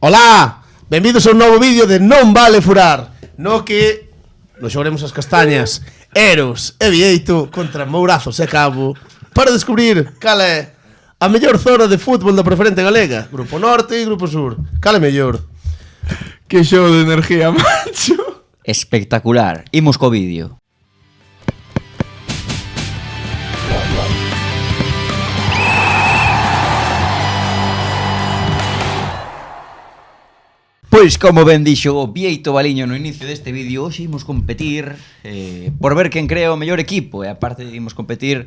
Olá, benvidos a un novo vídeo de Non Vale Furar, no que nos xogaremos as castañas Eros e Vieito contra Mourazos e Cabo para descubrir cal é a mellor zona de fútbol da preferente galega. Grupo Norte e Grupo Sur. Cal é mellor? Que show de energía, macho. Espectacular. Imos co vídeo. Pois, como ben dixo o Vieito Baliño no inicio deste vídeo, hoxe imos competir por ver quen crea o mellor equipo. E aparte imos competir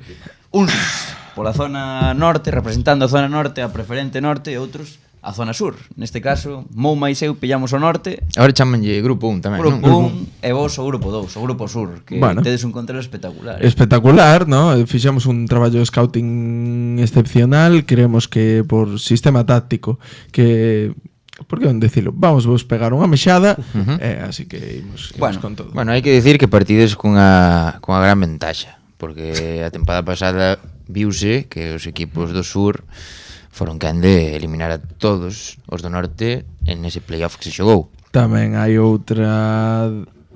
uns pola zona norte, representando a zona norte, a preferente norte, e outros a zona sur. Neste caso, Mou máis eu pillamos o norte. Agora chamanlle Grupo 1 tamén, Grupo non? 1 e vos o Grupo 2, o Grupo Sur, que Bueno. tedes un control espectacular. Espectacular, ¿no? Fixemos un traballo de scouting excepcional. Creemos que por sistema táctico que... Por que non dicilo? Vamos vos pegar unha mexada, así que imos Bueno, con todo. Bueno, hai que dicir que partides cunha gran ventaxa, porque a tempada pasada viuse que os equipos do sur foron quen de eliminar a todos os do norte en ese playoff que se xogou. Tamén hai outra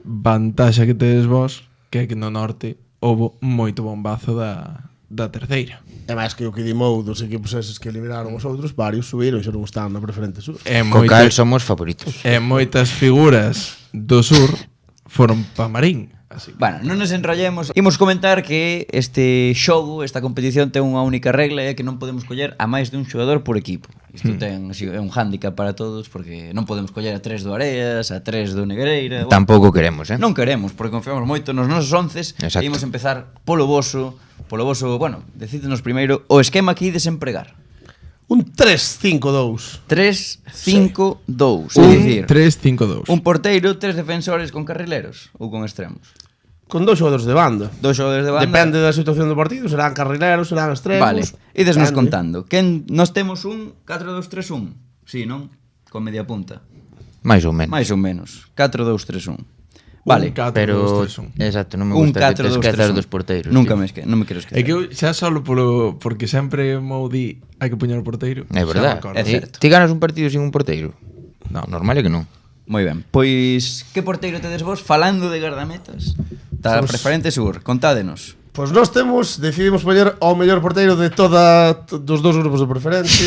vantaxa que tedes vos, que é que no norte houbo moito bombazo da terceira. É máis que o que dimou dos equipos eses que eliminaron os outros, varios subiron e xa non estaban na preferente sur. Co cal somos favoritos. E moitas figuras do sur foron pa Marín. Así que... Bueno, non nos enrollemos. Imos comentar que este xogo, esta competición ten unha única regla, é que non podemos coller a máis de un xogador por equipo. Isto ten así, é un hándicap para todos, porque non podemos coller a 3 do Areas, a 3 do Negreira. Tampouco queremos, Non queremos, porque confiamos moito nos nosos onces. Exacto. E imos empezar polo voso, bueno, decídenos primeiro o esquema que ides empregar. Un 3-5-2. 3-5-2, é Un dicir, 3-5-2. un porteiro, 3 defensores con carrileros ou con extremos. Con dos xogadores de banda. Dos xogadores de banda. Depende da situación do partido, serán carrileros, serán extremos. Vale, idesnos Depende. contando. Nos temos un 4-2-3-1. Sí, non? Con media punta. máis ou menos. Mais ou menos. 4-2-3-1. Vale. Un 4, Pero 2, 3, 1. exacto, non me Un gusta que te 4-2-3-1. esquezas dos porteiros. Nunca tío. non me quero esquecer. É que eu xa solo porque sempre Moudi hai que poñer o porteiro. É verdad. Xa me acordo. É certo. Ti ganas un partido sin un porteiro? No. Normal é que non. Moi ben. Pois, que porteiro tedes vos falando de guardametas? Da preferente sur, contádenos. Pois nós decidimos poñer ao mellor porteiro de dos dous grupos de preferente,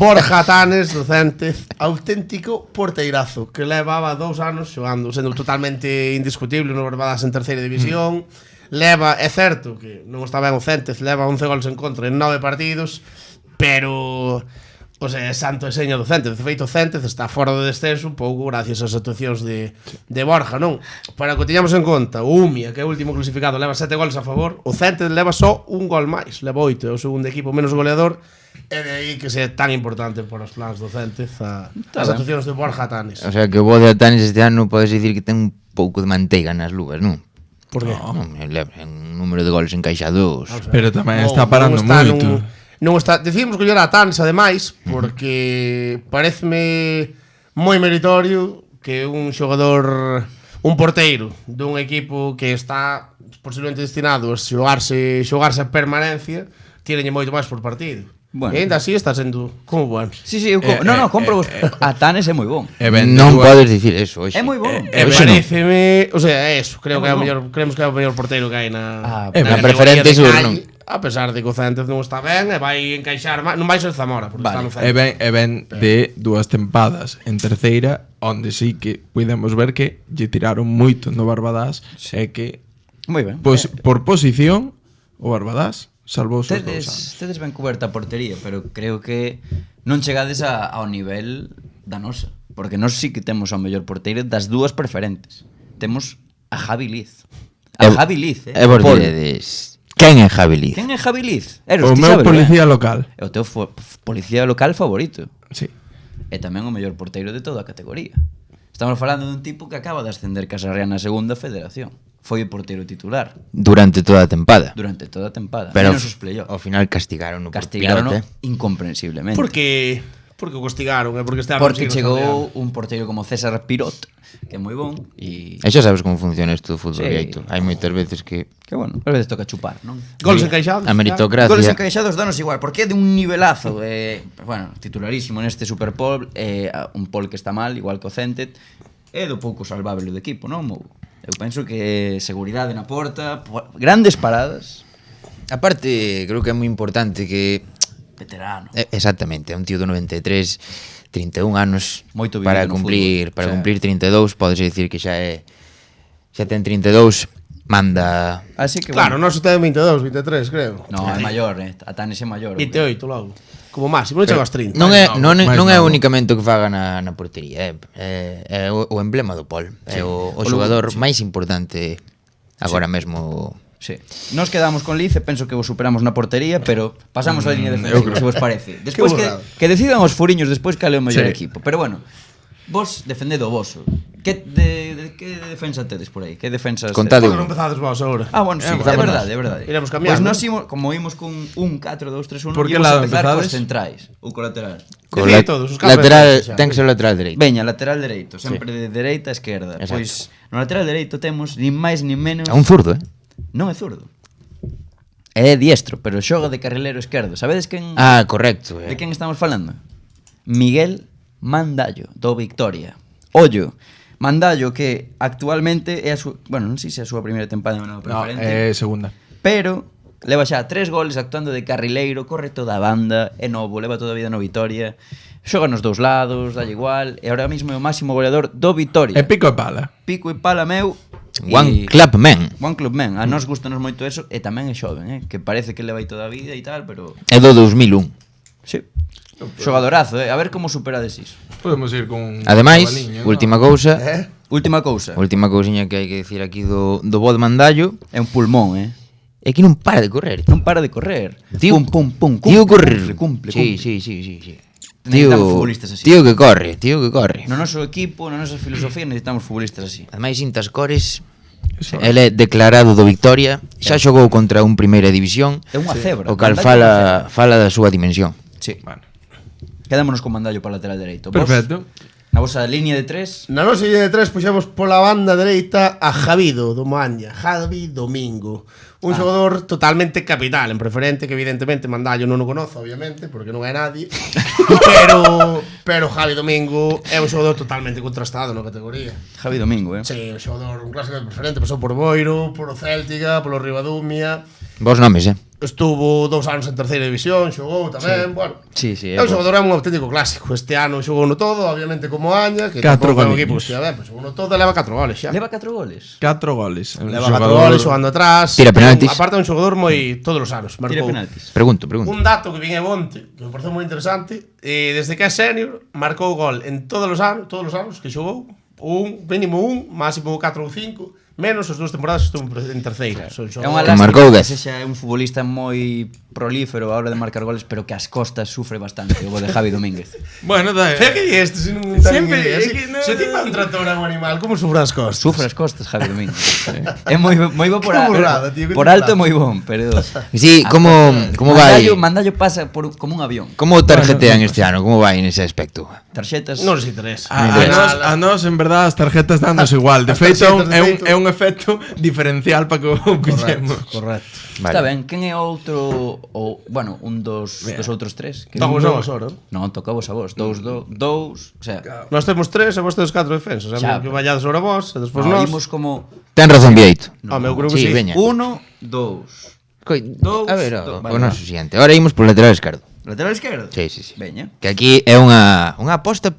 Borja Tanes, docente, auténtico porteirazo, que levaba 2 anos xogando, sendo totalmente indiscutible no Barbadas en terceira división. Leva, é certo que non está ben o Céntez, leva 11 gols en contra en 9 partidos, pero o sea, é santo e seña do Céntez. De feito, o Céntez está fora do descenso un pouco gracias ás actuacións de Borja, non? Para que o teñamos en conta, o Umia, que é o último clasificado, leva 7 gols a favor, o Céntez leva só un gol máis, leva 8, é o segundo equipo menos goleador, e de aí que sea tan importante para os plans do Céntez as actuacións de Borja Tanes. O sea que o bo de Atanes este ano podes dicir que ten un pouco de manteiga nas luvas, non? Por qué? Non, un número de goles encaixados. Pero tamén está Non, parando non está moito. Non está, decidimos coller a Tanes ademais porque pareceme moi meritorio que un xogador, un porteiro dun equipo que está posiblemente destinado a xogarse a permanencia, tírenlle moito máis por partido. Bueno. E ainda así está sendo como bueno. Sí, eu compro vos. A Tanes é moi bon. Non podes dicir eso hoxe. É moi bon. Pareceme, o sea, é eso, creo É que é o moi mellor, creemos que é o mellor porteiro que hai na na categoría preferente de sur, calle, non? a pesar de que o Céntez non está ben e vai encaixar máis, non vai ser Zamora, porque Vale. está no Céntez. E ben de 2 tempadas en terceira, onde sí que podemos ver que lle tiraron moito no Barbadas, e que Moi ben. pois, por posición o Barbadas salvou os 2 anos. Tedes ben coberta a portería, pero creo que non chegades ao nivel da nosa, porque nós sí que temos ao mellor porteiro das dúas preferentes. Temos a Javi Liz. Javi Liz, E vos diredes, quen é Javi Liz? Quen é Javi Liz? O meu policía local. É o teu policía local favorito. Sí. E tamén o mellor porteiro de toda a categoría. Estamos falando dun tipo que acaba de ascender Casarrea na segunda federación. Foi o porteiro titular Durante toda a tempada. durante toda a tempada. Pero Menos os playoffs. ao final castigaron Castigaron incomprensiblemente. Porque Porque o castigaron, porque este ano Porque siguen chegou un porteiro como César Pirot, que é moi bon e E xa sabes como funciona isto do fútbol, Sí. Vieito. Hai moitas veces que que bueno, a veces toca chupar, non? Goles encaixados. a meritocracia... Goles encaixados danos igual, porque é de un nivelazo, bueno, titularísimo neste Super Bowl, un Pol que está mal, igual que o Centet, é do pouco salvable do equipo, non? Eu penso que seguridade na porta, grandes paradas, Aparte, creo que é moi importante que... veterano. Exactamente, é un tío do 93, 31 anos, Moito vivido para no cumplir, fútbol. para O sea, cumplir 32, podes dicir que xa ten 32, manda... Así que Claro, bueno, non se ten 22, 23, creo. no, é maior, a Tanes é maior. 28 logo. Como máximo, non chega aos 30. Non é, novo, máis non é novo. únicamente o que faga na portería, é o emblema do Pol, é o xogador máis importante agora mesmo. Sí. Nos quedamos con Lice, penso que vos superamos na portería, pero pasamos a línea defensiva, se vos parece. Despois burrada. que decidan os furiños despois cal é o mellor Sí. equipo. Pero bueno, vos defended o voso. Que defensa tedes por aí? Que defensas Contade Porque un. non empezades vos agora. Ah, bueno, sí, é empezamos verdade, é verdade. Iremos cambiando. Pois nós como imos con un 4-2-3-1, Por que imos lado empezar cos empezades? centrais ou co lateral. Decide todos, os campos lateral, xa. ten que ser o lateral dereito. Veña, lateral dereito, sempre de dereita a esquerda. Exacto. Pois no lateral dereito temos nin máis nin menos. É un zurdo, Non é zurdo. É diestro, pero xoga de carrilero esquerdo. Sabedes quen Ah, correcto. de quen estamos falando? Miguel Mandallo, do Victoria. Ollo, Mandallo que actualmente é a súa, bueno, non sei se é a súa primeira tempada no No, preferente, segunda. pero leva xa 3 goles actuando de carrileiro, corre toda a banda, é novo, leva toda a vida no Vitoria, xoga nos dous lados, dalle igual, e ahora mismo é o máximo goleador do Vitoria. E pico e pala. Pico e pala meu. One Club Man. One Club Man. A nós gustanos moito eso e tamén é xoven, que parece que leva aí toda a vida e tal, pero É do 2001. sí. Xogadorazo, A ver como superades iso. Podemos ir con Ademais, Cabaliño, última cousa, Última cousa. última cousiña que hai que decir aquí do bo de Mandallo, É un pulmón, é que non para de correr. Non para de correr. Tío, Pum, pum, pum. tío correr. Cumple. Sí, sí, sí, sí, sí. Necesitamos futbolistas así. Tío que corre, tío que corre. No noso equipo, na nosa filosofía, necesitamos futbolistas así. Ademais, Intas Cores, Eso el é declarado do Victoria, xa xogou contra un primeira división, É unha cebra. o cal Mandallo é unha fala da súa dimensión. Sí. Bueno, Quedámonos con Mandallo para lateral dereito. Vos, perfecto. Na vosa línea de 3, Na nosa línea de 3 puxemos pola banda dereita a Javido do Moaña, Javi Domingo. Un xogador totalmente capital, en preferente, que evidentemente Mandallo non o conoce, obviamente, porque non é nadie. pero Javi Domingo é un xogador totalmente contrastado na categoría. Javi Domingo, Sí, un xogador, un clásico de preferente, pasou por Boiro, por o Céltica, polo Ribadumia. Vos nomes, Estuvo 2 anos en terceira división, xogou tamén, bueno. Sí, sí, É un xogador, é un auténtico clásico. Este ano xogou no todo, obviamente como Aña, que 4 tampouco é un goliños. equipo que estea ben, pero xogou no todo e leva 4 goles xa. Leva 4 goles. 4 goles. Un Leva 4 xogador- goles xogando atrás. Tira penaltis. Aparte é un xogador moi todos os anos, Tira marcou. penaltis. Pregunto. Un dato que vin en Monte, que me pareceu moi interesante, desde que é senior, marcou gol en todos os anos que xogou, mínimo un, máximo 4 ou 5, menos as 2 temporadas que estuvo en terceira. Son É unha xogadores- lástima marcou que 10. sexa un futbolista moi prolífero a hora de marcar goles, pero que as costas sufre bastante o de Javi Domínguez. Bueno, da, Pero que é este, se non Sempre- ten idea. é que non- Se ti pa un trator a un animal, como sufre as costas? Sufre as costas Javi Domínguez. É moi bo por, Que burrada, tío, que por alto é burrada. moi bon, pero Sí, como vai? Mandallo pasa por como un avión. Como tarjetean este ano? Como vai nese aspecto? Tarxetas. Non nos interesa. A nos, en verdad, as tarjetas danos igual. De feito, tarxetas, de feito. é un efecto diferencial para que o pillemos. Correcto. Está ben, quen é outro ou, bueno, un dos outros tres? Que Tocamos un a vos ahora. Non, tocamos a vos. Dous, o sea, Nós temos 3 e vos tedes 4 defensas. Xa, A mí que vallades sobre vos, e despois no, nós. imos como Ten razón, Vieito. Home, eu creo que Sí, sí. veña. 1, 2. A ver, Vale, o noso siguiente. Ahora imos por lateral esquerdo. Lateral esquerdo? Sí, sí, sí. Veña. Que aquí é unha aposta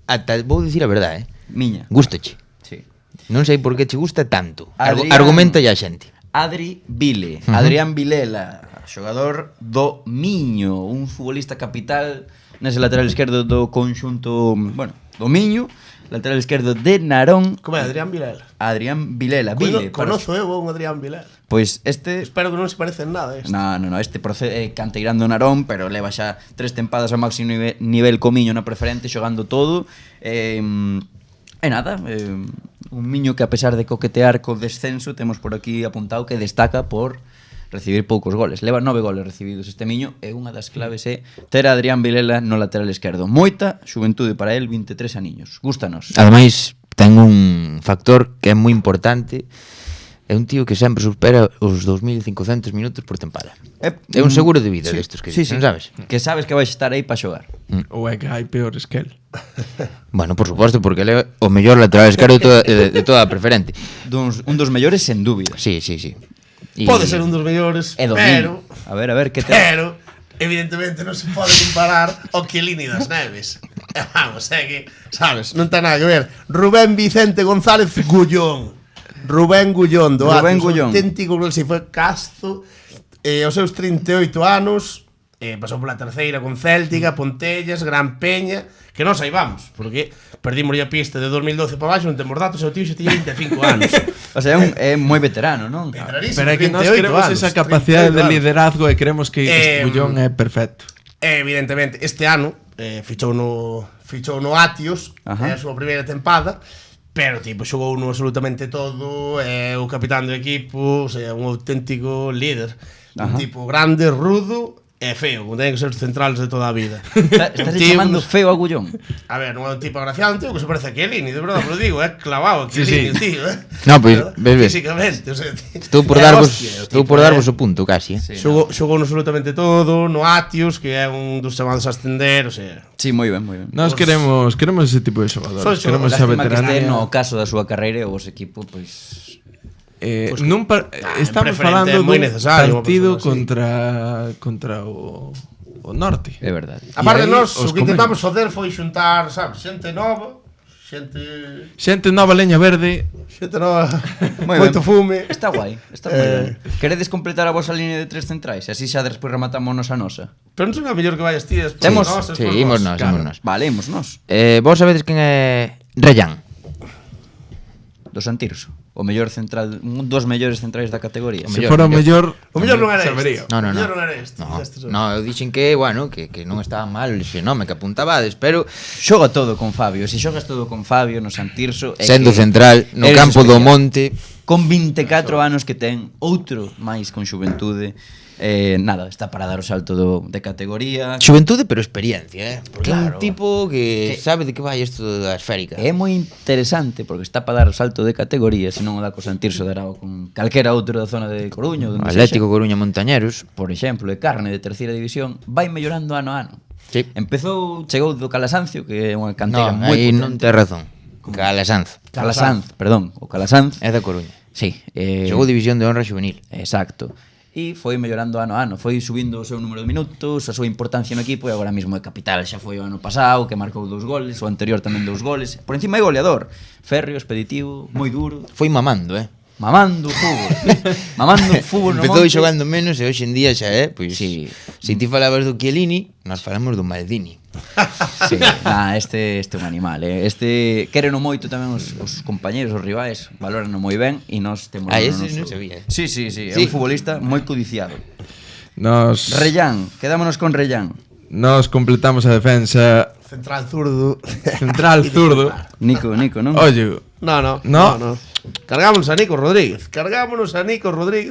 ata vou dicir a verdade, Miña. Gústache. Sí. Non sei por que che gusta tanto. Adrián. Argumenta a xente. Adri Vile, Adrián Vilela, xogador do Miño, un futbolista capital nese lateral esquerdo do conxunto, bueno, do Miño, lateral esquerdo de Narón, Como é, Adrián Vilela? Adrián Vilela, Vile. Conozo eu un Adrián Vilela. Pois este Espero que non se parece en nada este. No, este procede canteirán do Narón, pero leva xa 3 tempadas ao máximo nivel comiño na preferente, xogando todo. E nada, un Miño que a pesar de coquetear co descenso, temos por aquí apuntado que destaca por recibir poucos goles. Leva 9 goles recibidos este miño e unha das claves é ter a Adrián Vilela no lateral esquerdo. Moita xuventude para el, 23 aniños. Gústanos. Ademais, ten un factor que é moi importante. É un tío que sempre supera os 2.500 minutos por tempada. É un seguro de vida destes que sí, non sabes? Que sabes que vais estar aí para xogar. Ou é que hai peores que el? Bueno, por suposto, porque ele é o mellor lateral esquerdo de toda a preferente. Un dos mellores, sen dúbida. Sí, sí, sí. Y... Pode ser un dos mellores, É do pero... miño. A ver, que te... Pero, evidentemente, non se pode comparar ao Chiellini das Neves. Vamos, é que, sabes, non ten nada que ver. Rubén Vicente González Gullón. Rubén Gullón, do Rubén Atos, Gullón. auténtico gol, si foi casto, aos seus 38 anos, pasou pola terceira con Céltica, Pontellas, Gran Peña, que non saibamos, porque perdimos a pista de 2012 para baixo, non temos datos, e o tío xa tiña 25 anos. O sea, é moi veterano, non? Veteranísimo, Pero é que nós 38 queremos anos, esa capacidade 38 de anos. liderazgo e queremos que Gullón é perfecto. Evidentemente, este ano fichou no Atios, é a súa primeira tempada, pero tipo xogou no absolutamente todo, é o capitán do equipo, o sea, un auténtico líder. Un tipo grande, rudo e feo, como ten que ser os centrales de toda a vida. Estás chamando feo a Gullón? A ver, non é un tipo agraciado, un tipo que se parece a Chiellini, de verdade, lo digo, é clavado a Chiellini, tío, No, pois, ves. Físicamente, o sea, Estou por darvos o punto, casi. Sí, xogou no absolutamente todo, no Atios, que é un dos chamados a ascender, o sea... Sí, moi ben, moi ben. Nós queremos ese tipo de xogadores. Son Queremos esa Lástima que este veteranía. no caso da súa carreira e o vos equipo, pois... Estamos preferente falando é moi dun necesario, unha partido persona así. contra o norte. É verdade. A parte aí de nós, os o que intentamos comemos. fazer foi xuntar, sabes, xente nova, xente Xente nova leña nova, Moi moito ben. fume. Está guai, está moi ben. Queredes completar a vosa línea de 3 centrais? Así xa despois rematamos a nosa. Pero non son a mellor que vayas ti despois. Temos- Sí, imos nós, imos nós. Vale, imos nós. Vos sabedes quen é Reyán? Do Santirso. O mellor central, un dos mellores centrais da categoría. Se fora o mellor, O mellor non era sabería. este. No, O mellor non era este. No, eu dixen que, bueno, que non estaba mal o xenome que apuntavades, pero Xoga todo con Fabio. Se xogas todo con Fabio no Santirso, é sendo que central no eres campo do especial. Monte, Con 24 anos que ten, outro máis con xuventude. Nada, está para dar o salto de categoría. xuventude pero experiencia, porque é Claro. un tipo que Que- sabe de que vai isto da esférica. É moi interesante porque está para dar o salto de categoría, se non o dá co Santirso dará o con calquera outro da zona de Coruña ou O donde Atlético sexa. Coruña Montañeros. Por exemplo, de carne de terceira división vai mellorando ano a ano. Sí. Chegou do Calasancio, que é unha cantera Non, moi aí potente. non ten razón. Calasanz. Calasanz, perdón, o Calasanz. É da Coruña. Sí, Xogou División de Honra Juvenil. exacto. E foi mellorando ano a ano, foi subindo o seu número de minutos, a súa importancia no equipo e agora mesmo é capital, xa foi o ano pasado que marcou 2 goles, o anterior tamén 2 goles. Por encima é goleador, férreo, expeditivo, moi duro, Foi mamando, mamando o fútbol. Mamando o fútbol no Empezou monte. xogando menos e hoxe en día xa é, pois, Sí. se ti falabas do Chiellini, nós falamos do Maldini. Sí, este é un animal, Este quéreno moito tamén os compañeros, os rivais, valórano moi ben e nós temos Ese non sabía. Sí, é Sí. un futbolista moi codiciado. Nos Reyán, quedámonos con Reyán. nos completamos a defensa Central zurdo. central zurdo. Nico, non? Oye, No. Cargámonos a Nico Rodríguez.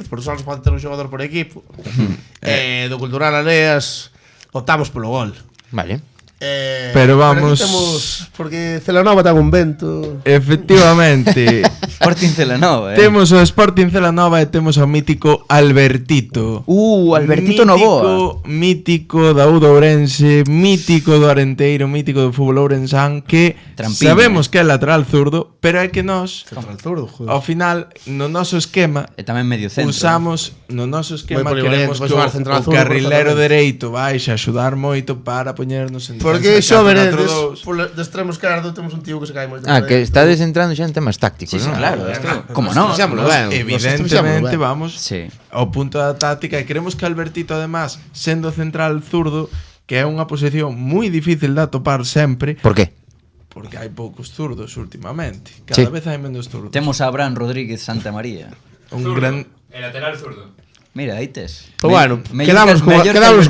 Por só nos pode ter un xogador por equipo. Do Cultural Aleas optamos polo gol. Vale. Pero aquí vamos- temos, porque Celanova ten un vento. efectivamente, Sporting Celanova, temos o Sporting Celanova e temos o mítico Albertito. Albertito Novoa. Mítico da U de Ourense, mítico do Arenteiro, mítico do fútbol ourensán, que Trampiña. sabemos que é lateral zurdo, pero é que nós, Central zurdo, joder. ao final, no noso esquema, E tamén medio centro. usamos no noso esquema Moi polivalente, queremos pode que xogar central o zurdo carrilero perfectamente. dereito baixe a axudar moito para poñernos en Porque defensa xo 4-4-2. veredes, de extremo esquerdo temos un tío que se cae moito. Que estades entrando xa en temas tácticos, Sí, non? claro, isto, como Nos non? fixámoslo ben. Evidentemente vamos Sí. ao punto da táctica e queremos que Albertito además, sendo central zurdo, que é unha posición moi difícil de atopar sempre, Por que? porque hai poucos zurdos últimamente. Cada Sí. vez hai menos zurdos. Temos a Abraham Rodríguez Santa María. Un gran El lateral zurdo. Mira, aí tes. Pero bueno, Mellor quedamos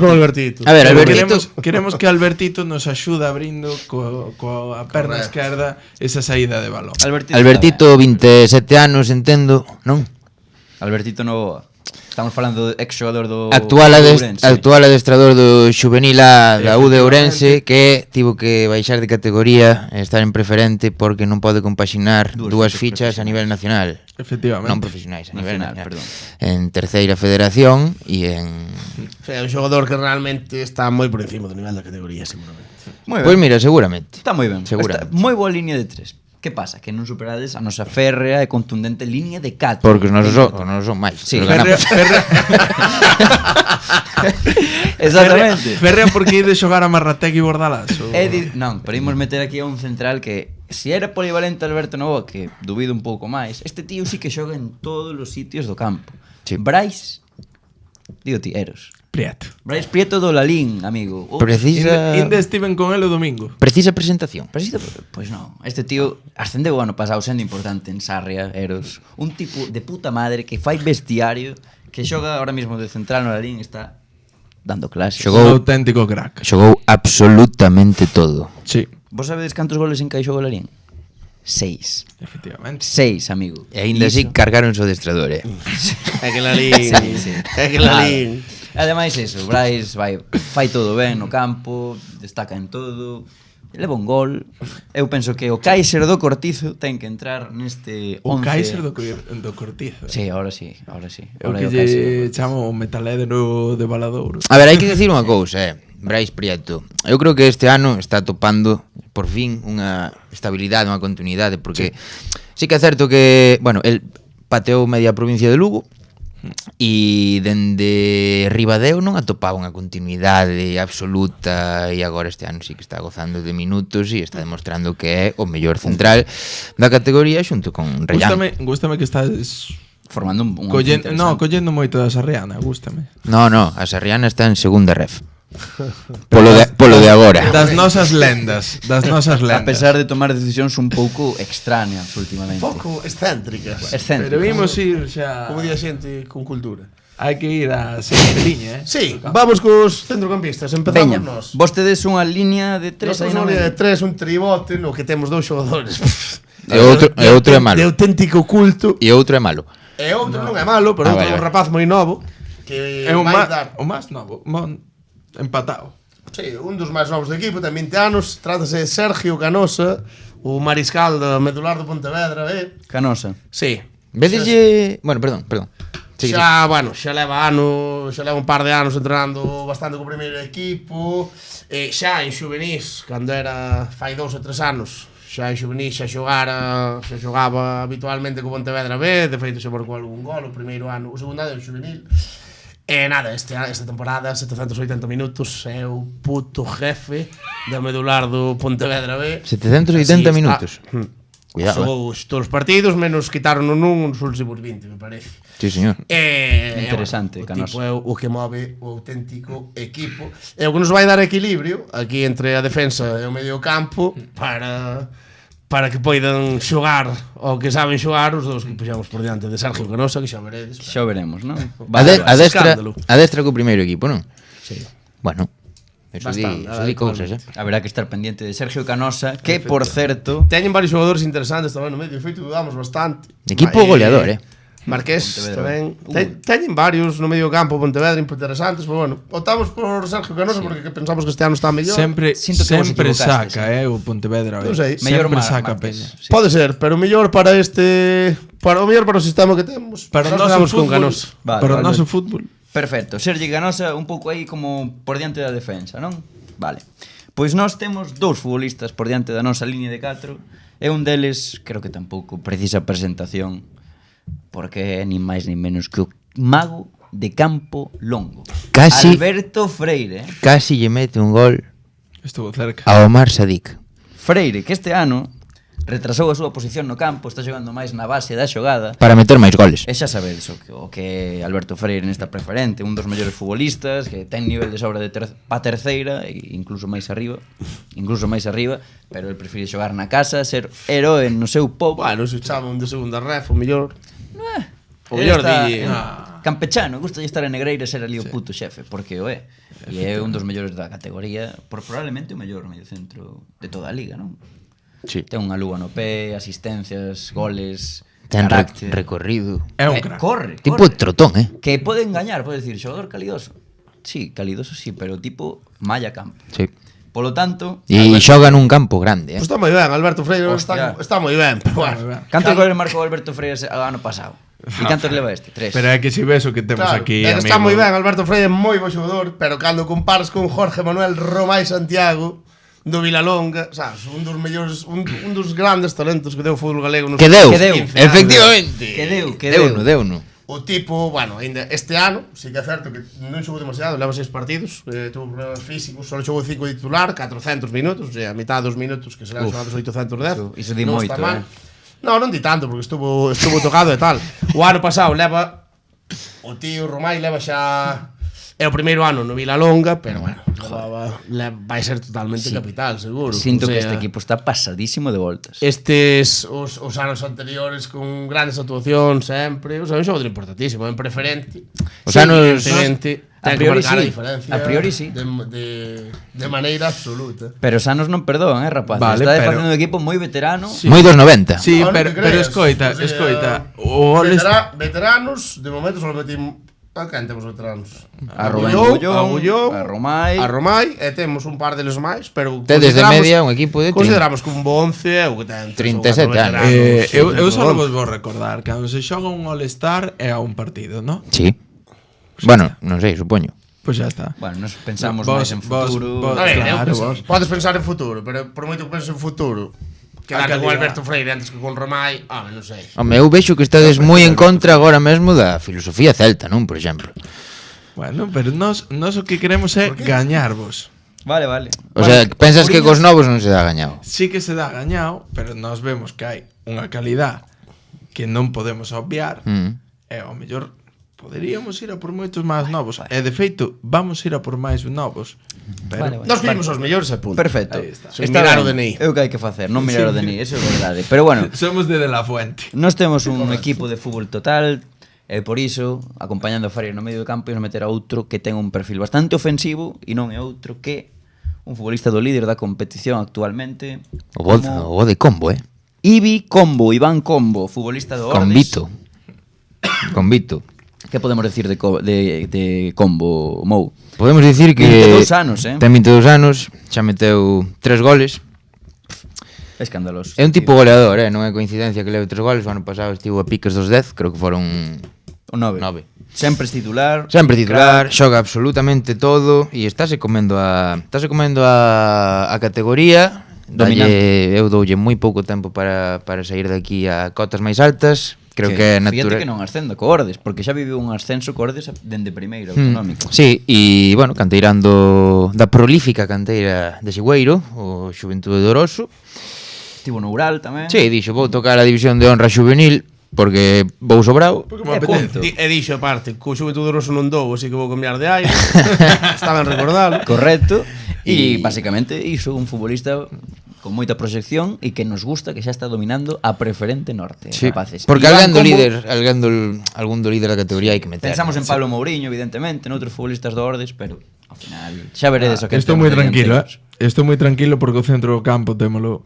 que con Albertito. A ver, Albertito, queremos que Albertito nos axude abrindo coa perna esquerda esa saída de balón. Albertito. Albertito 27 anos, entendo, non? Albertito Novoa. Estamos falando do ex-xogador do Ourense. Actual adestrador do Xuvenil A da U de Ourense, que tivo que baixar de categoría e estar en preferente porque non pode compaxinar dúas fichas a nivel nacional. Efectivamente. Non profesionais, a nivel Nacional, nacional. perdón. En terceira federación e en... É un xogador que realmente está moi por encima do nivel da categoría, seguramente. Moi ben. Pois mira, seguramente. Está moi ben. Seguramente. Está moi boa línea de 3. Que pasa? Que non superades a nosa férrea e contundente línea de 4. Porque os nosos son máis. Sí, pero ganamos. Exactamente. Ferrea porque ide xogar a Marrategui e Bordalás. Non, pero imos meter aquí a un central que si era polivalente Alberto Novoa, que dubido un pouco máis, este tío sí que xoga en todos os sitios do campo. Sí. Brais, digo ti, Eros. Prieto. Brais Prieto do Lalín, amigo. Precisa... Inde estiven con el o domingo. Precisa presentación. Pois non, este tío ascendeu o ano pasado sendo importante en Sarria, Eros. Un tipo de puta madre que fai vestiario, que xoga ahora mismo de central no Lalín, está dando clases. Un auténtico crack. Xogou absolutamente todo. Sí, Vos sabedes cantos goles encaixou o Lalín? 6. efectivamente. 6, amigo. E aínda así cargaron o adestrador, É que Lalín. Sí. É que Lalín. Ademais eso, Brais fai todo ben no campo, destaca en todo, leva un gol. Eu penso que o Kaiser do Cortizo ten que entrar neste 11. O Kaiser do Cortizo. Sí, ahora sí. O Ahora que é o lle Kaiser. chamo o metaledro de Valadouro. A ver, hai que decir unha cousa, Brais Prieto. Eu creo que este ano está topando, por fin, unha estabilidade, unha continuidade, porque sí que é certo que, bueno, el pateou media provincia de Lugo, e dende Ribadeo non atopaba unha continuidade absoluta, e agora este ano sí que está gozando de minutos e está demostrando que é o mellor central da categoría xunto con Rellán. Gústame que estás Formando un collendo moito da Sarriana, gústame. No, a Sarriana está en segunda ref. Polo de agora. Das nosas lendas. A pesar de tomar decisións un pouco extrañas últimamente. Pouco excéntricas. Excéntricas. Pero vimos ir xa. Como di a xente con cultura. Hai que ir a seguinte liña, Sí, vamos cos centrocampistas. Empezamos Veña, nós. vos tedes unha línea de 3 Nós aí temos no unha línea medio. de 3, un tribote no que temos dous xogadores. E outro é malo. De auténtico culto. E outro é malo. E outro non é malo, pero outro é un vale. rapaz moi novo que É o vai dar. máis novo, empatado. Sí, un dos máis novos do equipo, ten 20 anos, trátase de Sergio Canosa, o mariscal do medular do Pontevedra, Canosa. Sí. Vedeslle... Bueno, perdón. Sí, Bueno, xa leva un par de anos entrenando bastante co primeiro equipo, e xa en xuvenís, cando era fai 2 ou 3 anos, xa en xuvenís xa xogaba habitualmente co Pontevedra B, de feito xa marcou algún gol o primeiro ano, o segundo ano en xuvenil. E nada, esta temporada 780 minutos, é o puto jefe do medular do Pontevedra B. 780 Así está. minutos. Cuidado, Xogou todos os partidos, menos quitaron nun nos últimos 20, me parece. Sí, señor. Interesante, o Canosa. tipo é o que move o auténtico equipo. É o que nos vai dar equilibrio aquí entre a defensa e o medio campo para que poidan xogar o que saben xogar os dous que puxamos por diante de Sergio Canosa, que xa veredes. Xa o veremos, non? Escándalo. Adestra co primeiro equipo, non? Sí. Bueno, eso di cousas, Haberá que estar pendiente de Sergio Canosa, que, por certo, Teñen varios xogadores interesantes tamén no medio, de feito dudamos bastante. Equipo goleador, Marqués Pontevedra. tamén. Teñen varios no medio campo Pontevedra interesantes, pero bueno, optamos por Sergio Canosa porque pensamos que este ano está mellor. Sinto que vos Sempre equivocastes, saca, o Pontevedra. Non sei. mellor Sempre saca Marques, peña. sí. Pode ser, pero o mellor para o sistema que temos. Para o Nós noso quedamos con fútbol, Canosa. Vale, para o vale. noso fútbol. Perfecto, Sergi Canosa un pouco aí como por diante da defensa, non? Vale. Pois nós temos dous futbolistas por diante da nosa línea de 4 e un deles creo que tampouco precisa presentación porque é nin máis nin menos que o mago de Campo Longo. Casi- Alberto Freire. Casi lle mete un gol Estuvo cerca. a Omar Sadik. Freire, que este ano retrasou a súa posición no campo, está xogando máis na base da xogada. Para meter máis goles. E xa sabedes o que Alberto Freire nesta preferente, un dos mellores futbolistas, que ten nivel de sobra pa terceira e incluso máis arriba, pero el prefire xogar na casa, ser heroe no seu pobo. Bueno, se chaman de segunda ref, o mellor. O Ele mellor está di... campechano, gusta de estar en Negreira e ser ali o puto xefe, porque o é. E é un dos mellores da categoría, por probablemente o mellor medio centro de toda a liga, non? Sí. Ten unha lúa no pé, asistencias, goles, Ten carácter. recorrido. É un crack. Corre, Tipo corre. trotón, Que poden gañar, pode decir, xogador calidoso. Sí, calidoso sí, pero tipo malla campo. Sí. Polo tanto, E xoga nun campo grande, Pues está moi ben, Alberto Freire Hostia. está moi ben, pero bueno. cantos goles marcou Alberto Freire o ano pasado? E cantos leva este? 3. Pero é que si ves o que temos Claro, aquí, é que amigo. está moi ben, Alberto Freire é moi bo xogador, pero cando comparas con Jorge Manuel Romai Santiago do Vilalonga, sabes, un dos mellores, un dos grandes talentos que deu o fútbol galego nos Que deu, últimos 15 anos. efectivamente. Que deu. Deuno. O tipo, bueno, ainda este ano, sí que é certo que non xogou demasiado, leva 6 partidos, tuvo problemas físicos, só xogou 5 de titular, 400 minutos, a mitad dos minutos que serán xogados 810. iso di non moito, está mal. Non di tanto, porque estuvo tocado e tal. O ano pasado leva, o tío Romai leva xa... É o primeiro ano no Vilalonga, pero bueno, vai ser totalmente capital, seguro. Sinto O que sea, este equipo está pasadísimo de voltas. Estes, os anos anteriores con grandes actuacións sempre, o sea, un xogador importantísimo, en preferente. Os anos- evidentemente, A ten que priori marcar a sí. diferencia. A priori sí. De maneira absoluta. Pero Sanos non perdón, rapaz. Vale, Está pero- facendo un equipo moi veterano. Moi dos 90. Sí, Ah, non pero, te pero creas. escoita, O sea, escoita. O Veteranos, de momento só metimos... A quen temos veteranos? A Rubén Agullón, a Romai. a Romai, e temos un par deles máis, pero Tedes de consideramos- media un equipo de 30. Consideramos que un bo 11 é o que ten 37 anos. eu só vos vou recordar que cando se xoga un All-Star é a un partido, ¿no? Sí. Bueno, non sei, supoño. Pois xa está. Bueno, nos pensamos Vos- máis en vos- futuro. vos- A ver, Claro, eu, vos. podes pensar en futuro, pero por moito que penses en futuro, quedarte con calidad. Alberto Freire antes que con Romai, non sei. Home, eu vexo que estades moi en contra agora mesmo da filosofía celta, non? Por exemplo. Bueno, pero nos o que queremos é gañarvos. Vale, vale. O sea, pensas que cos novos non se dá gañado. Sí que se dá gañado, pero nós vemos que hai unha calidad que non podemos obviar. E ao mellor poderíamos ir a por moitos máis novos. E de feito, vamos ir a por máis novos. Pero Vale. Nos vimos os mellores e punto. Perfecto. Aí está. Sen mirar o ben. DNI. É o que hai que facer, non mirar o DNI, eso é verdade. Pero bueno, somos de la Fuente. nós temos un equipo de fútbol total e por iso, acompañando a Faria no medio do campo, íamos meter a outro que ten un perfil bastante ofensivo e non é outro que un futbolista do líder da competición actualmente. O bo de combo, Ibi Combo, Iván Combo, futbolista do Con Ordes. Vito. Con Vito. Que podemos decir de Combo, Mou? Podemos dicir que 22 anos, ten 22 anos, xa meteu 3 goles. Escandaloso. É un tipo goleador, non é coincidencia que leve 3 goles. O ano pasado estivo a piques dos 10, creo que foron O 9. 9. Sempre es titular. Sempre titular, xoga absolutamente todo e estáse comendo a categoría. Dominante. Eu doulle moi pouco tempo para sair de aquí a cotas máis altas. Creo que é Fíjate natural. que non ascendo co Ordes, porque xa viviu un ascenso co Ordes dende primeira autonómico. Sí, e, bueno, canteirando da prolífica canteira de Xigüeiro, o Xuventude de Oroso. Estivo no Ural tamén. Sí, dixo, vou tocar a división de honra juvenil, porque vou sobrado. E punto. E dixo aparte, co Xuventude Roso non dou, así que vou cambiar de aire. Está ben recordalo. Correcto. E basicamente iso, un futbolista con moita proxección e que nos gusta, que xa está dominando a preferente norte, Sí, rapaces. porque Iván algún Combo, do líder da categoría hai que meter. pensamos en Pablo Mourinho, evidentemente, noutros futbolistas do Ordes, pero ao final xa veredes o que Estou temos moi de tranquilo, dianteiros. Estou moi tranquilo porque o centro do campo témolo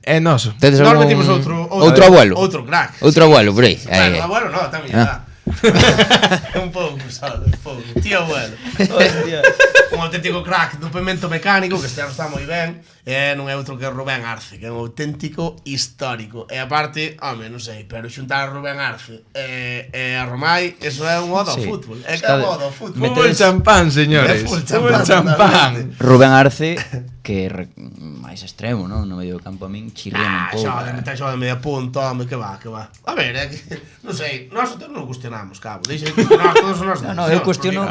é noso. Tedes Nós algún... metimos outro abuelo. Outro crack. Outro abuelo, por aí. Bueno, abuelo no, tamén Ah. un pouco, solo, un pouco. Tío abuelo. Hostia. Un auténtico crack do pemento mecánico que este ano está moi ben e non é outro que Rubén Arce, que é un auténtico histórico. E aparte, home, non sei, pero xuntar a Rubén Arce e a Romai, eso é un odo ao Sí. fútbol. É que Está é de- un odo ao fútbol. Fútbol champán, señores. É full Fútbol champán, champán. Rubén Arce, que é máis extremo, non? No medio do campo a min chirría un pouco. Xa de media punta, home, que va, que va. A ver, é que, non sei, nós non cuestionamos, cabo. Deixa que cuestionar todos os nosos. No, eu cuestiono-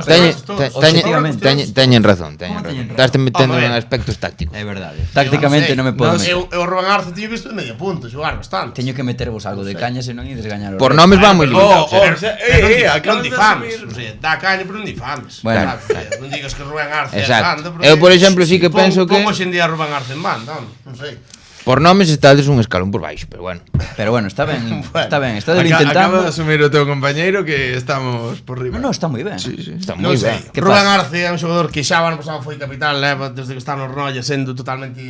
Teñen razón, teñen ¿Cómo teñen razón. Estás metendo Home, en aspectos tácticos. É verdade. Tácticamente non me podo meter. Eu Rubén Arce tío visto de media punta, xogar bastante. Teño que metervos algo de caña senón ides gañar o Por resto. nomes van moi limitados. acabas non de difames, asumir. o sea, dá caña pero non difames. Bueno, Claro, non digas que Rubén Arce é Exacto. grande. Eu, por exemplo, sí que penso que- Como hoxe en día Rubén Arce en banda, non sei. Por nomes estades un escalón por baixo, pero bueno. Pero bueno, está ben, Bueno. está ben, está Acaba intentando. de asumir o teu compañeiro que estamos por riba. No, está moi ben. Sí, sí. Está Non moi sei. ben. Que Rubén pasa? Arce é un xogador que xa o ano pasado foi capital, leva desde que está no Rolla sendo totalmente,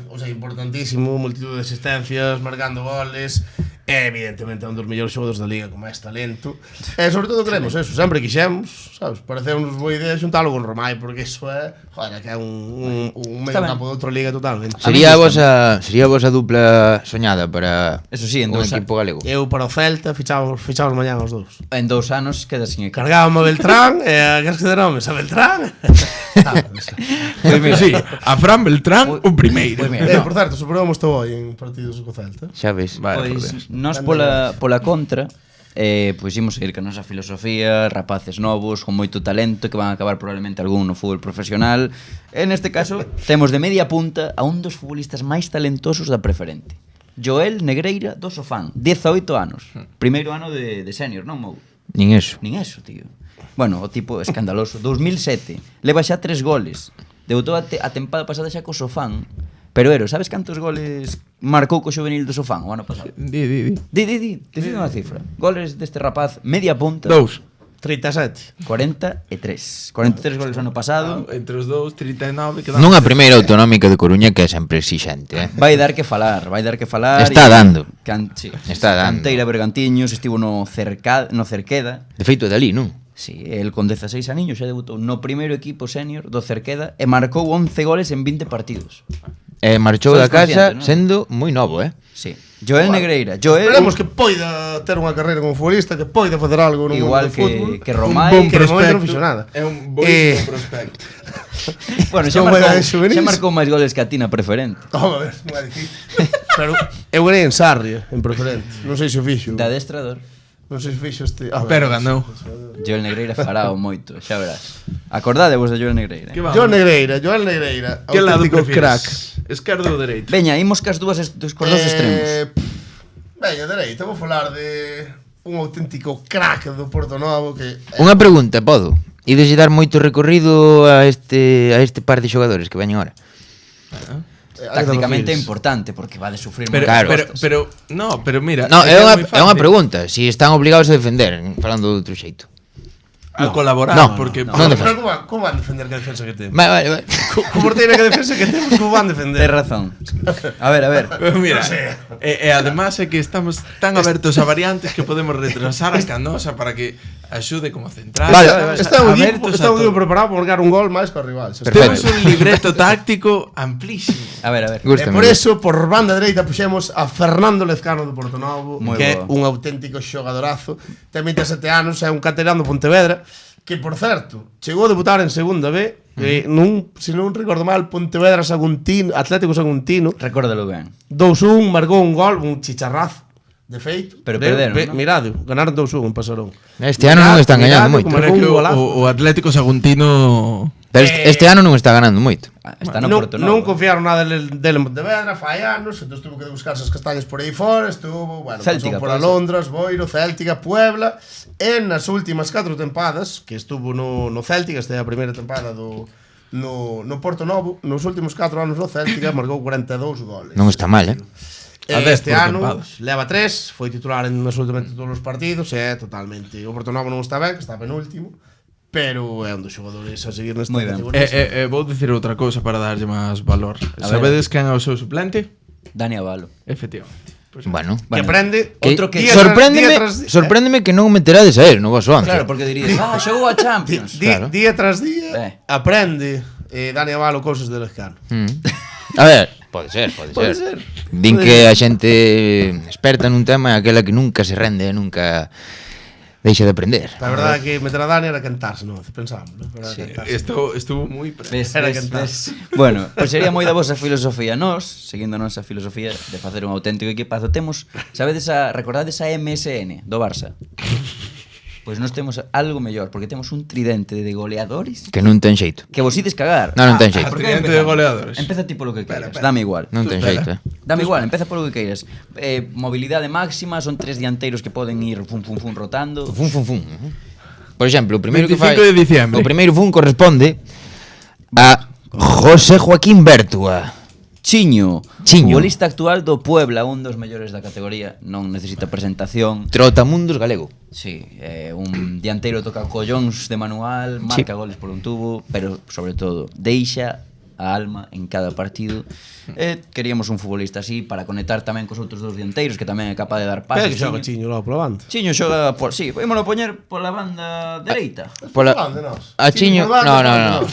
o sea, importantísimo, multitud de asistencias, marcando goles. evidentemente é un dos mellores xogadores da liga con máis talento. E sobre todo queremos eso, sempre quixemos, sabes, pareceunos boa idea xuntalo con Romai, porque iso é, joder, que é un medio campo de outra liga totalmente. Sería a vosa dupla soñada para Eso sí, en un dous equipo galego. Eu para o Celta fichamos mañá os dous. En 2 anos queda sin equipo. Cargábamos a Beltrán e a que de nomes a Beltrán. Pois sí, a Fran Beltrán o primeiro. Pois mira, Por certo, superamos todo hoy en partidos co Celta. Xa ves. Vale, por Pois Dios. nós pola contra pois imos seguir con a nosa filosofía, rapaces novos con moito talento que van a acabar probablemente algún no fútbol profesional. En este caso temos de media punta a un dos futbolistas máis talentosos da Preferente, Joel Negreira do Sofán, 18 anos. Primeiro ano de senior, non, Mou? Nin eso. Nin eso, tío. Bueno, o tipo escandaloso. 2007, leva xa 3 goles. Debutou a tempada pasada xa co Sofán. Pero, sabes cantos goles marcou co juvenil do Sofán o ano pasado? Di. Decide unha cifra. Goles deste rapaz, media punta. 2. 37. 43 goles o ano pasado. Entre os dous, 39. Quedamos. Nunha primeira autonómica de Coruña que é sempre exixente, Vai dar que falar. Está dando. Sí. Está dando. Canteira Bergantiños, estivo no Cerqueda. De feito, é dali, non? Sí, el con 16 aniños xa debutou no primeiro equipo senior do Cerqueda e marcou 11 goles en 20 partidos. E marchou Sois da casa consciente, non? sendo moi novo, Sí. Joel Negreira. Joel, Esperemos que poida ter unha carreira como futbolista, que poida facer algo no igual mundo do fútbol. que Un Romai. bon que de momento non prospecto. fixo nada. É un boísimo prospecto. Bueno, xa Son marcou, buenas juvenis. xa marcou máis goles que a Tina Preferente. Vamos a ver, non é difícil. Pero eu ganei en Sarria, en Preferente. Non sei se o fixo. De adestrador. Non sei se fixo este... Pero ganou. Joel Negreira fará o moito, xa verás. Acordadevos de Joel Negreira. Que vamos? Joel Negreira, Que lado auténtico prefires? crack. Esquerdo ou dereito? Veña, imos cas dúas cos dos extremos. Veña, dereita, vou falar de un auténtico crack do Porto Novo que... Unha pregunta, podo? Ides dar moito recorrido a este par de xogadores que veñen ahora? Tácticamente é importante porque va de sufrir Pero, Claro. pero mira, No, que é unha moi fácil. pregunta. Si están obligados a defender, falando de outro xeito. A colaborar, No, porque no. Pero como van defender que defensa que temos? Vale. Co porteiro que defensa que temos, como van defender? Tes razón. A ver. Mira, e además é que estamos tan abertos a variantes que podemos retrasar a Canosa para que axude como central. Vale, Está un Abertos equipo, a está un equipo todo. preparado para marcar un gol máis que o rival. Temos un libreto táctico amplísimo. A ver. E Gústame. por eso, por banda dereita, puxemos a Fernando Lezcano do Porto Novo, Moi que é boa. un auténtico xogadorazo. Ten 27 anos, é un canterano do Pontevedra, que, por certo, chegou a debutar en segunda B, se non recordo mal, Pontevedra Saguntino, Atlético Saguntino, Recórdalo ben. 2-1, marcou un gol, un chicharrazo, de feito. Pero perderon, non? Mirado, ganaron 2-1 en Pasarón. Este ano non están gañando moito. como Pero é marcou que un golazo. o Atlético Saguntino Pero este ano non está ganando moito. Está no non, Porto non Novo. confiaron nada del en Pontevedra, fai anos, entón tuvo que buscarse as castañas por aí fora, estuvo, bueno, Céltica, pasou por pode Alondras, Boiro, Céltica, Puebla, e nas últimas 4 tempadas, que estuvo no Céltica, esta é a primeira tempada no Porto Novo, nos últimos 4 anos no Céltica marcou 42 goles. Non está mal, A 10 Este por ano tempada. leva 3, foi titular en absolutamente todos os partidos, é totalmente. O Porto Novo non está ben, que está penúltimo, pero é un dos xogadores a seguir nesta Moi ben. categoría. vou dicir outra cousa para darlle máis valor. A Sabedes quen é o seu suplente? Dani Avalo. Efectivamente. Pues, Bueno. Que aprende Outro que día tras- día Sorpréndeme que non o meterades a él no vosso once. Claro, porque dirías, xogou a Champions. Claro. Día tras día aprende Dani Avalo cousas de Lezcano. A ver, pode ser. Din que a xente experta nun tema é aquela que nunca se rende, nunca deixa de aprender. A verdade é que meter a Dani era cantarse, non? Pensamos, non? Era Sí, cantarse. estuvo moi pre. Ves. Bueno, pois sería moi da vosa filosofía. Nós, seguindo a nosa filosofía de facer un auténtico equipazo, temos, recordades a MSN do Barça? Pois nós temos algo mellor, porque temos un tridente de goleadores Que non ten xeito. que vos ides cagar. Non ten xeito. ¿por qué Tridente empezamos? de goleadores. Empeza ti polo que queiras, dame igual. Non ten xeito, Dame igual, empeza polo que queiras. Mobilidade máxima, son 3 dianteiros que poden ir fun rotando. Fun. Por exemplo, o primeiro que 25 fai de diciembre. O primeiro fun corresponde a José Joaquín Bertua. Chiño, Chiño. futbolista actual do Puebla, un dos mellores da categoría, non necesita presentación. Trotamundos galego. Sí, un dianteiro toca collóns de manual, marca goles por un tubo, pero sobre todo deixa a alma en cada partido. Queríamos un futbolista así para conectar tamén cos outros dos dianteiros, que tamén é capaz de dar Pero pases. que xoga Chiño logo pola banda. Chiño xoga por... Sí, ímolo poñer pola banda dereita. Pola... Banda, nós. A Chiño, por banda,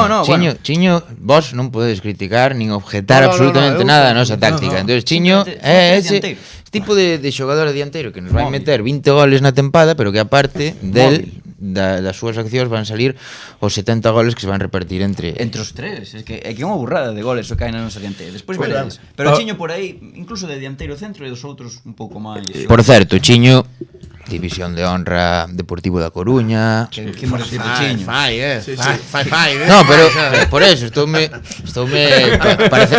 No, Chiño, Chiño, vos non podedes criticar nin objetar No, absolutamente eu- nada a nosa táctica. Entonces Chiño é ese dianteiro. tipo de xogador dianteiro que nos vai Móvil. meter 20 goles na tempada, pero que aparte del das súas accións van salir os 70 goles que se van repartir entre Entre os tres, é que é unha burrada de goles o que hai na nosa dianteira. Despois Pois veredes. ben. Pero Chiño por aí, incluso de dianteiro centro e dos outros un pouco máis. Por certo, Chiño, División de Honra Deportivo da Coruña. Que imos decir de Chiño. Fai, No, pero por eso estoume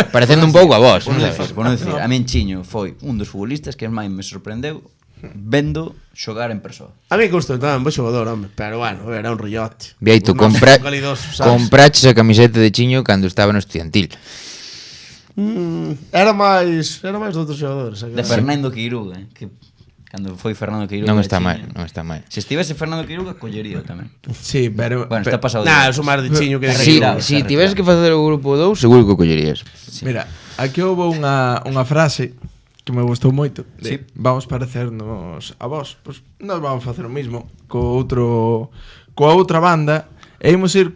parecendo un pouco a vos. Por non non sabes? decir, a min Chiño foi un dos futbolistas que máis me sorprendeu vendo xogar en persoa. A mí gustou tamén, bo xogador, home. Pero bueno, era un rollote. Vieito, compraches a camiseta de Chiño cando estaba no estudiantil. Era máis de outros xogadores. De Fernando Quiruga, que cando foi Fernando Quiruga. Non de está Chiño. mal, non está mal. Se estivese Fernando Quiruga, collería tamén. Sí, pero... Bueno, está pasado. Nah, eu sou máis de Chiño que de Si Retirado, si está tiveses que retirado. facer o grupo 2, seguro que o collerías. Mira, aquí houve unha frase que me gustou moito. Sí. Vamos parecernos a vos. Pois nós vamos facer o mismo coa outra banda e imos ir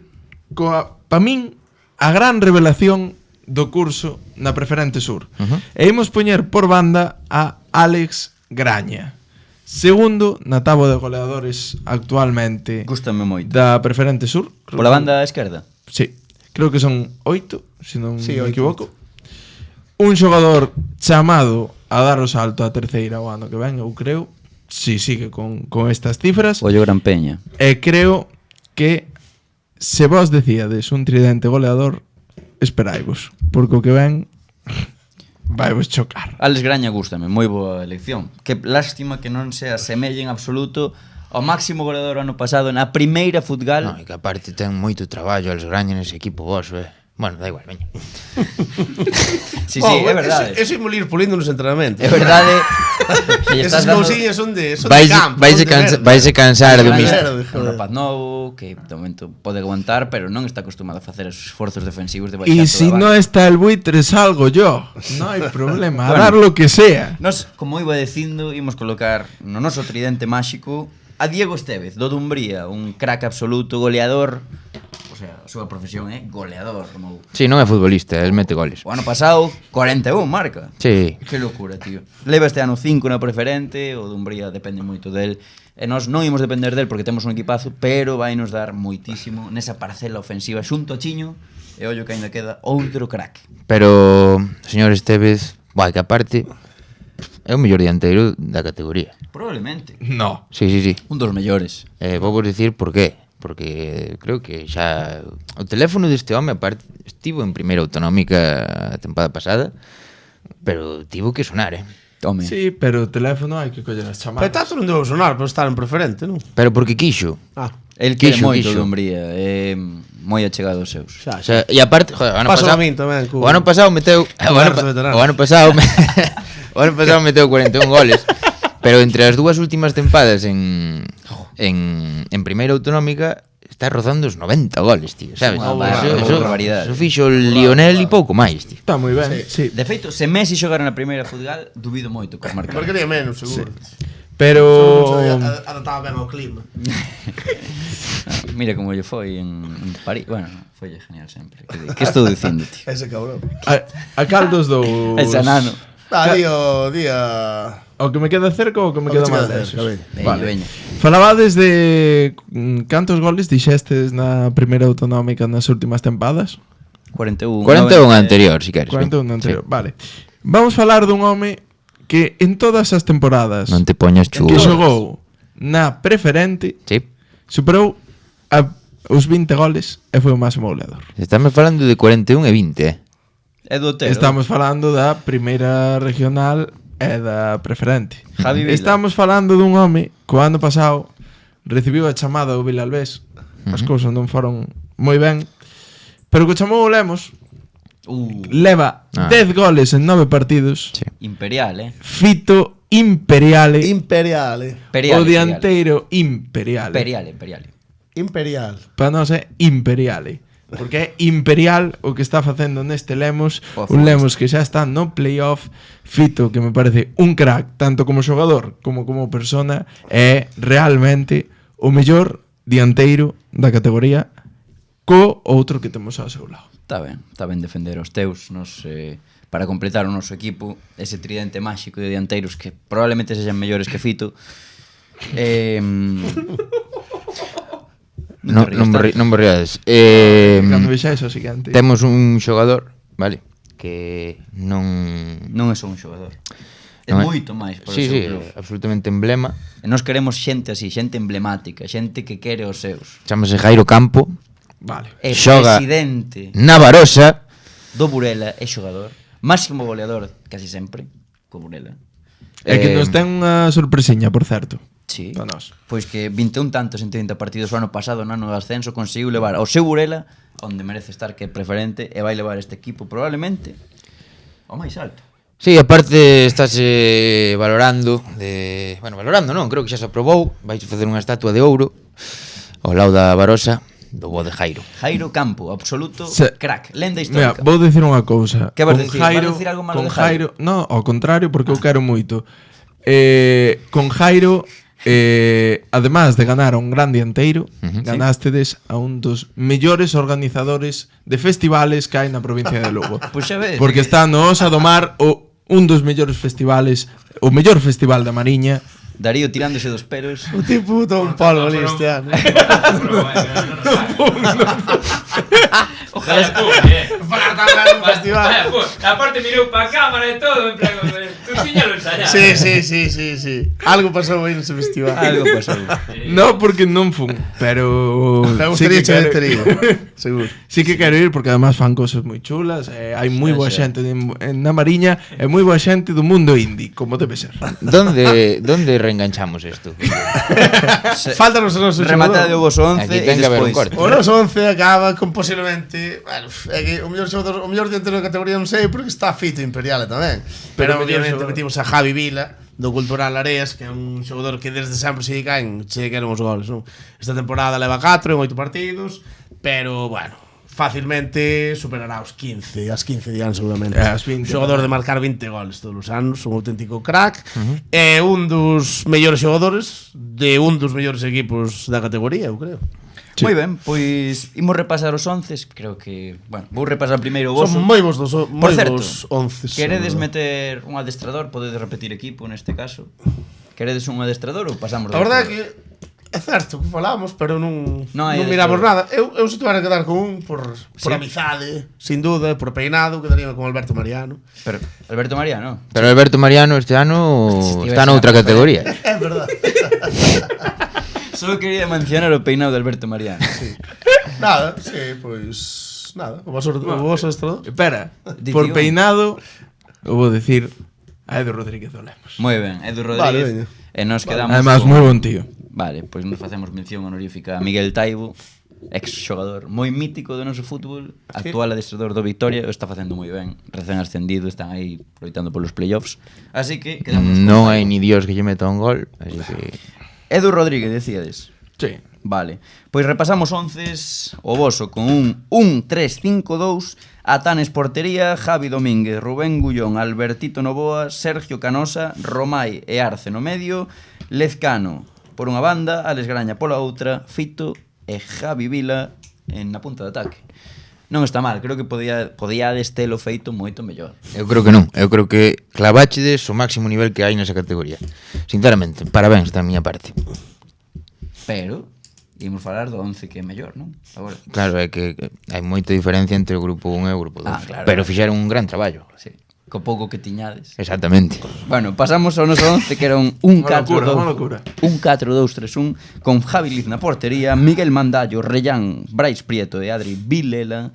pa min a gran revelación do curso na Preferente Sur. E imos poñer por banda a Alex Graña, segundo na táboa de goleadores actualmente Gústame moito. da Preferente Sur. Creo Pola que- banda esquerda. Sí, creo que son 8, se non Sí, me 8. equivoco. Un xogador chamado a dar o salto a terceira o ano que ven, eu creo, si sigue con estas cifras. Ollo Gran Peña. E creo que se vos decíades un tridente goleador, esperaivos, porque o que ven vaivos chocar. Alex Graña gústame, moi boa elección. Que lástima que non se asemelle en absoluto ao máximo goleador ano pasado na primeira Futgal. No, e que aparte ten moito traballo als Graña nese equipo vos, Bueno, da igual, veña. Sí, é verdade. Eso imos ir pulindo nos entrenamentos. É verdade. Que lle Esas estás dando cousiñas son de campo. Vais cansar do mister. un rapaz novo que de momento pode aguantar, pero non está acostumado a facer os esforzos defensivos de baixar Y toda si a no banda. está el buitre, salgo yo. No hay problema, a Bueno. dar lo que sea. Nos, como iba dicindo, imos colocar no noso tridente máxico a Diego Estevez, do Dumbría, un crack absoluto, goleador. O sea, a súa profesión é goleador. Como... Sí, non é futbolista, el mete goles. O ano pasado, 41 marca. Sí. Que locura, tío. Leva este ano 5 na Preferente, o Dumbría depende moito del. E nós non imos depender del porque temos un equipazo, pero vai nos dar moitísimo nesa parcela ofensiva xunto a Chiño, e ollo que ainda queda outro crack. Pero, señor Estevez, que aparte é o mellor dianteiro da categoría. Probablemente. No. Sí. Un dos mellores. Vou vos dicir por qué. Porque creo que xa o teléfono deste home aparte estivo en primeira autonómica a tempada pasada, pero tivo que sonar, Home. Sí, pero o teléfono hai que coller as Pero chamadas. tanto non debo sonar, pero estar en preferente, non? Pero porque quixo. Ah, El quere Quixo, moito quixo. o Dumbría, é moi achegado aos seus. xa, O sea, e aparte, joder, o ano Pásalo pasado, a min tamén, o ano pasado meteu Berros veteranos. o ano pasado o ano pasado meteu 41 goles, pero entre as dúas últimas tempadas en primeira autonómica está rozando os 90 goles, tío, sabes? Unha barbaridade. Eso fixo o Lionel e pouco máis, tío. Está moi ben, sí. De feito, se Messi xogara na primeira Futgal, dubido moito que marcar. marcaría menos, seguro. Pero Adaptaba ben ao clima. Mira como lle foi en París. Bueno, foi genial sempre. Que estou dicindo, tío? Ese cabrón. a cal dos dous. Ese nano. Día... O que me queda cerca ou o que me O que queda te máis queda lexos. cerca, veña. Veña, veña. Falabades de cantos goles dixestes na primeira autonómica nas últimas tempadas? 41. 41 anterior, si queres. 41 veña. anterior, Sí. vale. Vamos falar dun home que en todas as temporadas Non te poñas que chulo. xogou na Preferente Sí. superou os 20 goles e foi o máximo goleador. Estamos falando de 41 e 20, É do Otero. Estamos falando da primeira regional e da Preferente. Javi Vila. Estamos falando dun home que o ano pasado recibiu a chamada do Vilalbés. As cousas non foron moi ben, pero que chamou o Lemos leva 10 goles en 9 partidos. Sí. Imperial, Fito Imperiale, Imperiale. Imperial. o dianteiro Imperiale. Imperial. Imperial. Para nós é Imperiale. porque é imperial o que está facendo neste Lemos, un Lemos que xa está no playoff. Fito, que me parece un crack tanto como xogador como persona, é realmente o mellor dianteiro da categoría co outro que temos ao seu lado. Está ben defender os teus para completar o noso equipo, ese tridente máxico de dianteiros que probablemente sexan mellores que Fito. Non me riades. Cando vexais o seguinte, Temos un xogador, vale, que non é só un xogador. É non moito máis para o sí, seu sí, club. absolutamente emblema. E nós queremos xente así, xente emblemática, xente que quere os seus. Chámase Jairo Campo, vale. É xoga presidente na Barosa. do Burela, é xogador. Máximo goleador, casi sempre, co Burela. É que nos ten unha sorpresiña, por certo. Sí. Para nós. Pois que 21 tantos en 30 partidos o ano pasado, no ano do ascenso, conseguiu levar ao seu Burela, onde merece estar, que é preferente, e vai levar este equipo probablemente ao máis alto. Sí, aparte estáse valorando valorando non, creo que xa se aprobou. Vais facer unha estatua de ouro ao lado da Barosa do bo de Jairo. Jairo Campo, absoluto crack, lenda Mira, histórica. vou dicir unha cousa. Que vas Con dicir? Jairo, Vas dicir algo malo con de Jairo? No, ao contrario, porque eu quero moito. Con Jairo, además de ganar a un gran dianteiro, ganástedes a un dos mellores organizadores de festivales que hai na provincia de Lugo. Pois xa ves. Porque está no Osa do Mar un dos mellores festivales, o mellor festival da Mariña. Darío tirándose dos pelos. O tipo un polvo ali este ano. Ojalá Para tapar un festival. Aparte mirou pa cámara e todo, en plan, tú tiñalo ensayado. Sí. Algo pasou aí nese festival. Algo pasou. No, porque non fun, pero Me sí gustaría que quero- ter ido. Seguro. Sí que quero ir porque además fan cosas moi chulas, hai moi boa xa. xente na Mariña e moi boa xente do mundo indie, como debe ser. Donde reenganchamos isto? Faltanos o noso Rematade o xogador. voso 11 Aquí e ten que haber un despois. corte. O noso 11 acaba con posiblemente, bueno, é que o mellor xogador, o mellor dianteiro da categoría non sei porque está Fito Imperial tamén. Pero mellor obviamente xogador. metimos a Javi Vila do Cultural Areas, que é un xogador que desde sempre se queren os goles, non? Esta temporada leva 4 en 8 partidos, pero bueno, facilmente superará os 15, as 15 de ano seguramente. As 20, Xogador de marcar 20 goles todos os anos, un auténtico crack. É un dos mellores xogadores de un dos mellores equipos da categoría, eu creo. Sí. Moi ben, pois imos repasar os 11, creo que, bueno, vou repasar primeiro o voso. Son moi bons dos Por moi certo, bons 11. queredes meter un adestrador, podedes repetir equipo neste caso. Queredes un adestrador ou pasamos A verdade é que é certo que falamos, pero non hai miramos adestrador. nada. Eu se tivera que dar con un por Sí. amizade, sin duda, por peinado, quedaría con Alberto Mariano. Pero Alberto Mariano. Pero Alberto Mariano este ano Si está tivese noutra a categoría. É verdade. Só quería mencionar o peinado de Alberto Mariano. Nada, sí, pois nada, o vosso adestrador. Espera, Di por tío. peinado, eu vou decir a Edu Rodríguez do Lemos. Moi ben, Edu Vale, Rodríguez. veña. E nos quedamos Además, con- moi bon tío. Vale, pois nos facemos mención honorífica a Miguel Taibo, ex xogador moi mítico do noso fútbol, actual adestrador do Victoria, o está facendo moi ben, recén ascendido, están aí loitando polos playoffs. Así que quedamos Non hai ni Dios que lle meta un gol, así que Edu Rodríguez, decíades. Sí. Vale, pois repasamos 11 o voso con un 1-3-5-2, Atanes portería, Javi Domínguez, Rubén Gullón, Albertito Novoa, Sergio Canosa, Romai e Arce no medio, Lezcano por unha banda, Alex Graña pola outra, Fito e Javi Vila na punta de ataque. Non está mal, creo que podíades telo feito moito mellor. eu creo que non. Eu creo que claváchedes o máximo nivel que hai nesa categoría. Sinceramente, parabéns da miña parte. Pero imos falar do 11 que é mellor, non? Agora. Claro, é que hai moita diferencia entre o grupo 1 e o grupo 2. Claro. Pero fixeron un gran traballo. Sí, co pouco que tiñades. Exactamente. Bueno, pasamos ao noso 11 que era un Unha locura, unha 4-2 locura. un 4-2-3-1 con Javi Liz na portería, Miguel Mandallo, Rellán, Brais Prieto e Adri Vilela,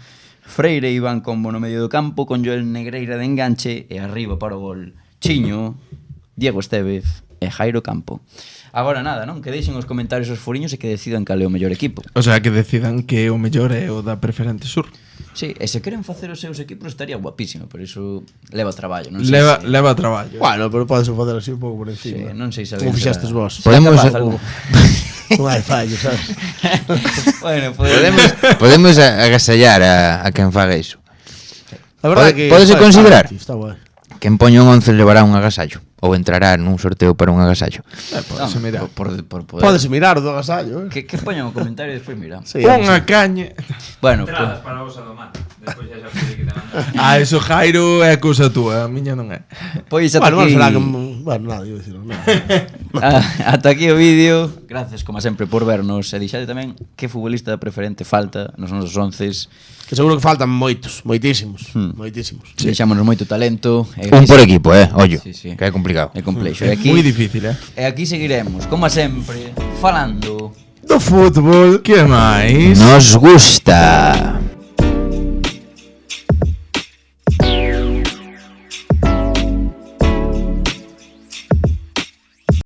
Freire e Iván Combo no medio do campo con Joel Negreira de enganche e arriba para o gol Chiño, Diego Estevez e Jairo Campo. Agora nada, non? Que deixen os comentarios os furiños e que decidan cal é o mellor equipo. O sea, que decidan que o mellor é o da Preferente Sur. Sí, e se queren facer os seus equipos estaría guapísimo, pero iso leva traballo, non sei Leva, se... leva traballo. Bueno, pero podes facer así un pouco por Sí, encima. non sei se Como alguén fixestes será- vos. Podemos- será capaz algún- Non hai fallo, sabes? Bueno, pues... Podemos agasallar a quen faga iso. A verdade que... Pódese considerar Está guai. quen poña un 11 levará un agasallo ou entrará nun sorteo para un agasallo. Podese mirar. por poder... Podes mirar o do agasallo, Que poñan o comentario e despois miramos. Sí, Unha caña. Bueno, Entradas pues, para a osa do mar. Despois xa pide que te mandan. Eso, Jairo, é cousa túa, a miña non é. pois ata Bueno, aquí... será que... Bueno, nada, eu dicir, nada. Ata aquí o vídeo. Gracias, como sempre, por vernos. E dixade tamén que futbolista preferente falta nos nosos 11s. Que seguro que faltan moitos, moitísimos, moitísimos. Deixámonos moito talento. E Un aquí por equipo, oollo, Sí, sí. que é complicado. É complexo. E É aquí, moi difícil, e aquí seguiremos, como sempre, falando Do fútbol. Que máis? Nos gusta.